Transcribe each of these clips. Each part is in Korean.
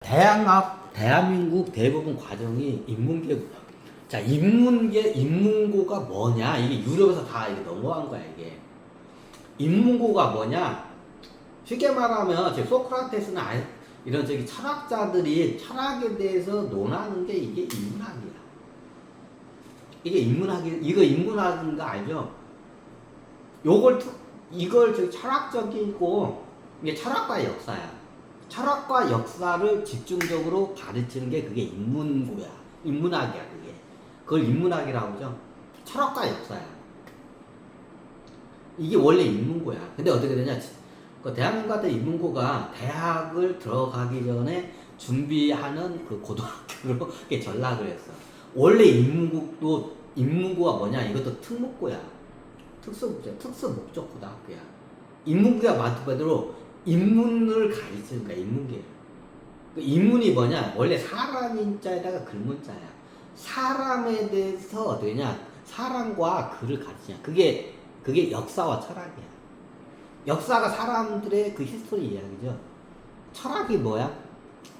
대한민국 대부분 과정이 인문계. 자, 인문고가 뭐냐? 이게 유럽에서 다 이게 넘어간 거야, 이게. 인문고가 뭐냐? 쉽게 말하면, 소크라테스나 이런 철학자들이 철학에 대해서 논하는 게 이게 인문학이야. 이거 인문학인 거 알죠? 이걸 철학적이고, 이게 철학과 역사야. 철학과 역사를 집중적으로 가르치는 게 그게 인문고야. 인문학이야, 그게. 그걸 인문학이라고 하죠. 철학과 역사야. 이게 원래 인문고야. 근데 어떻게 되냐? 그 대한민국 같은 인문고가 대학을 들어가기 전에 준비하는 그 고등학교로 전락을 했어. 원래 인문고가 뭐냐? 이것도 특목고야. 특수목적 고등학교야. 인문고가 말대로 인문을 가르치는 거야, 인문계. 그 인문이 뭐냐? 원래 사람인자에다가 글문자야. 사람에 대해서 어떠냐? 사람과 글을 가르치냐. 그게 역사와 철학이야. 역사가 사람들의 그 히스토리 이야기죠. 철학이 뭐야?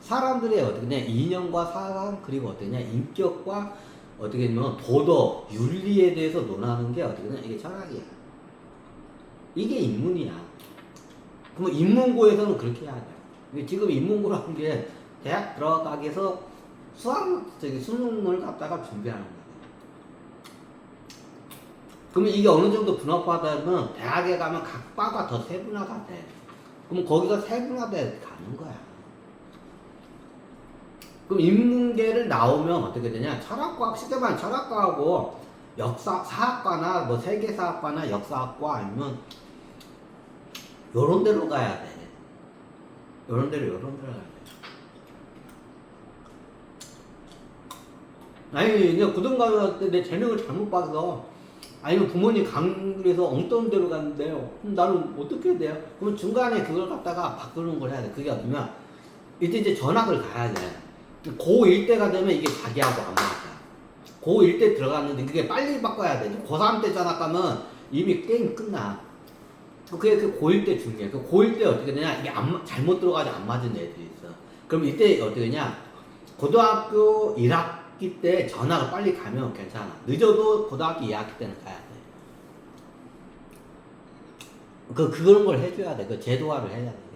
사람들의 어떻게냐? 이념과 사람, 그리고 어떠냐? 인격과 어떻게 보면 도덕, 윤리에 대해서 논하는 게 어떻게냐? 이게 철학이야. 이게 인문이야. 그럼 인문고에서는 그렇게 해야 돼. 지금 인문고라는 게 대학 들어가기 위해서 수능을 갖다가 준비하는 거야. 그러면 이게 어느 정도 분업화되면 대학에 가면 각 과가 더 세분화가 돼. 그럼 거기서 세분화돼 가는 거야. 그럼 인문계를 나오면 어떻게 되냐? 쉽게 말하면 철학과하고 사학과나 뭐 세계사학과나 역사학과 아니면 요런 데로 가야 돼. 요런 데로 가야 돼. 아니, 그냥 고등학교 때 내 재능을 잘못 봐서, 아니면 부모님 강요해서 엉뚱한 데로 갔는데요. 그럼 나는 어떻게 해야 돼요? 그럼 중간에 그걸 갖다가 바꾸는 걸 해야 돼. 그게 어쩌면, 이제 전학을 가야 돼. 고1 때가 되면 이게 자기하고 안 맞아. 고1 때 들어갔는데 그게 빨리 바꿔야 돼. 고3 때 전학 가면 이미 게임 끝나. 그게 고1 때 중요해. 고1 때 어떻게 되냐? 이게 잘못 들어가지 안 맞은 애들이 있어. 그럼 이때 어떻게 되냐? 고등학교 1학기 때 전학을 빨리 가면 괜찮아. 늦어도 고등학교 2학기 때는 가야 돼. 그런 걸 해줘야 돼. 그 제도화를 해야 돼.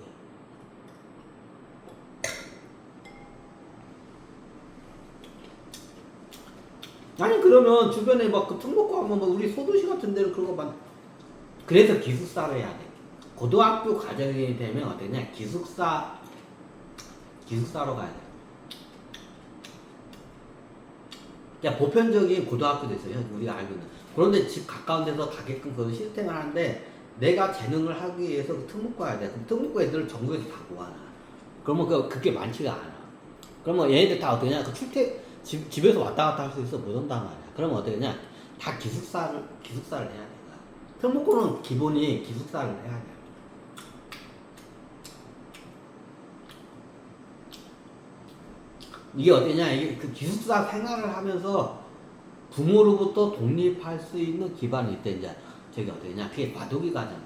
아니, 그러면 주변에 막 그 특목고 하면 우리 소도시 같은 데는 그런 거 그래서 기숙사를 해야 돼. 고등학교 과정이 되면 어떠냐? 기숙사로 가야 돼. 그러니까 보편적인 고등학교도 있어요. 우리가 알고 있는. 그런데 집 가까운 데서 가게끔 그런 시스템을 하는데 내가 재능을 하기 위해서 그 특목고 가야 돼. 그럼 특목고 애들을 전국에서 다 모아놔. 그러면 그게 많지가 않아. 그러면 얘네들 다 어떠냐? 집에서 왔다 갔다 할 수 있어 못 온단 말이야. 그러면 어떠냐? 다 기숙사를 해야 돼. 특목고는 기본이 기숙사를 해야 돼. 이게 어떠냐? 이게 그 기숙사 생활을 하면서 부모로부터 독립할 수 있는 기반이 있대. 이제 어떠냐? 그게 과도기 과정이야.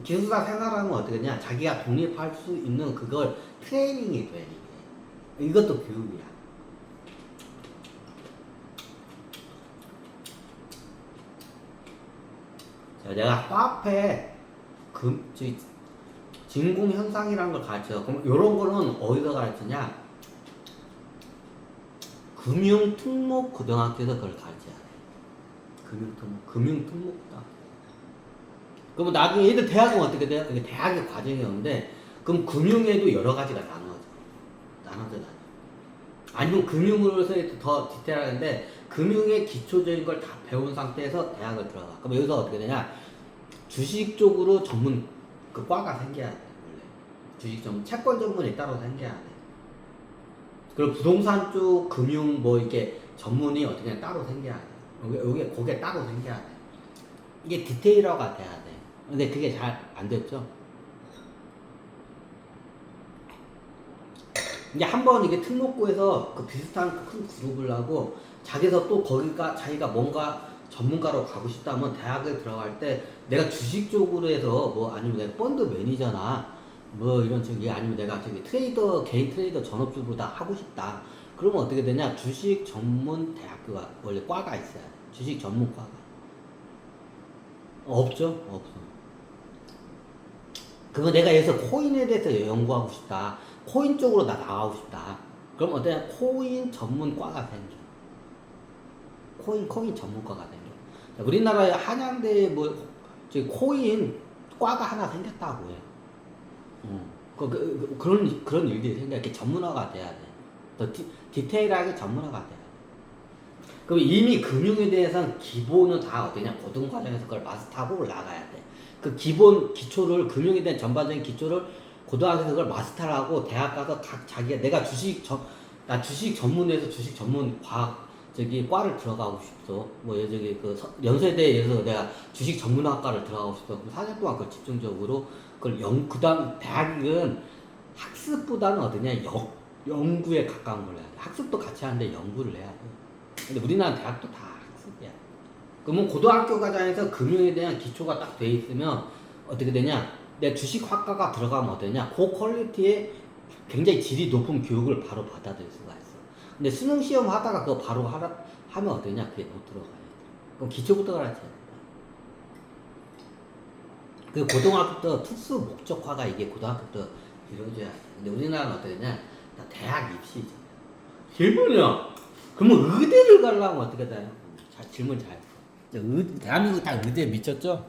기숙사 생활하면 어떠냐? 자기가 독립할 수 있는 그걸 트레이닝이 돼. 이것도 교육이야. 내가 화폐 진공 현상이라는 걸 가르쳐. 그럼 이런 거는 어디서 가르치냐? 금융특목 고등학교에서 그걸 가르쳐야 돼. 금융특목고등학교. 그럼 나중에 얘들 대학은 어떻게 돼요? 이게 대학의 과정이 오는데, 그럼 금융에도 여러 가지가 나눠져. 아니면 금융으로서 더 디테일하는데, 금융의 기초적인 걸 다 배운 상태에서 대학을 들어가. 그럼 여기서 어떻게 되냐? 주식 쪽으로 전문 그 과가 생겨야 돼. 원래 주식 전문, 채권 전문이 따로 생겨야 돼. 그리고 부동산 쪽 금융 이렇게 전문이 어떻게 따로 생겨야 돼. 그게 따로 생겨야 돼. 이게 디테일화가 돼야 돼. 근데 그게 잘 안 됐죠. 이제 한번 이게 특목고에서 그 비슷한 큰 그룹을 하고 자기가 또 자기가 뭔가 전문가로 가고 싶다면 대학에 들어갈 때 내가 주식 쪽으로 해서 아니면 내가 펀드 매니저나 뭐 이런 저기 아니면 내가 저기 트레이더 개인 트레이더 전업주로 다 하고 싶다. 그러면 어떻게 되냐? 주식 전문 대학교가 원래 과가 있어야 돼. 주식 전문 과가 없죠? 없어. 그거 내가 여기서 코인에 대해서 연구하고 싶다. 코인 쪽으로 나 나가고 싶다. 그럼 어떠냐? 코인 전문과가 생겨. 코인 전문과가 생겨. 우리나라에 한양대에 뭐 저기 코인 과가 하나 생겼다고 해. 그런 일들이 생겨. 이렇게 전문화가 돼야 돼. 더 디테일하게 전문화가 돼야 돼. 그럼 이미 금융에 대해서는 기본은 다 어떠냐? 고등과정에서 그걸 마스터하고 올라가야 돼. 그 기본 기초를, 금융에 대한 전반적인 기초를 고등학교에서 그걸 마스터하고 대학 가서 각 자기가 내가 나 주식 전문에서 주식 전문 과학 저기 과를 들어가고 싶어. 뭐 저기 그 연세대에서 내가 주식 전문학과를 들어가고 싶어. 그럼 4년 동안 그걸 집중적으로 그걸 그다음 대학은 학습보다는 어떠냐? 연구에 가까운 걸 해야 돼. 학습도 같이 하는데 연구를 해야 돼. 근데 우리나라 대학도 다 학습이야. 그러면 고등학교 과정에서 금융에 대한 기초가 딱 돼 있으면 어떻게 되냐? 내 주식학과가 들어가면 어떠냐? 고퀄리티의 굉장히 질이 높은 교육을 바로 받아들일 수가 있어. 근데 수능 시험 하다가 그거 바로 하면 어떠냐? 그게 못 들어가요. 그럼 기초부터 가르쳐야 된다. 그 고등학교 때 특수 목적화가 이게 고등학교 때 이루어져야 돼. 근데 우리나라는 어떠냐? 다 대학 입시죠. 질문이야. 그러면 의대를 가려면 어떻게 돼요? 질문 잘. 대한민국 다 의대에 미쳤죠?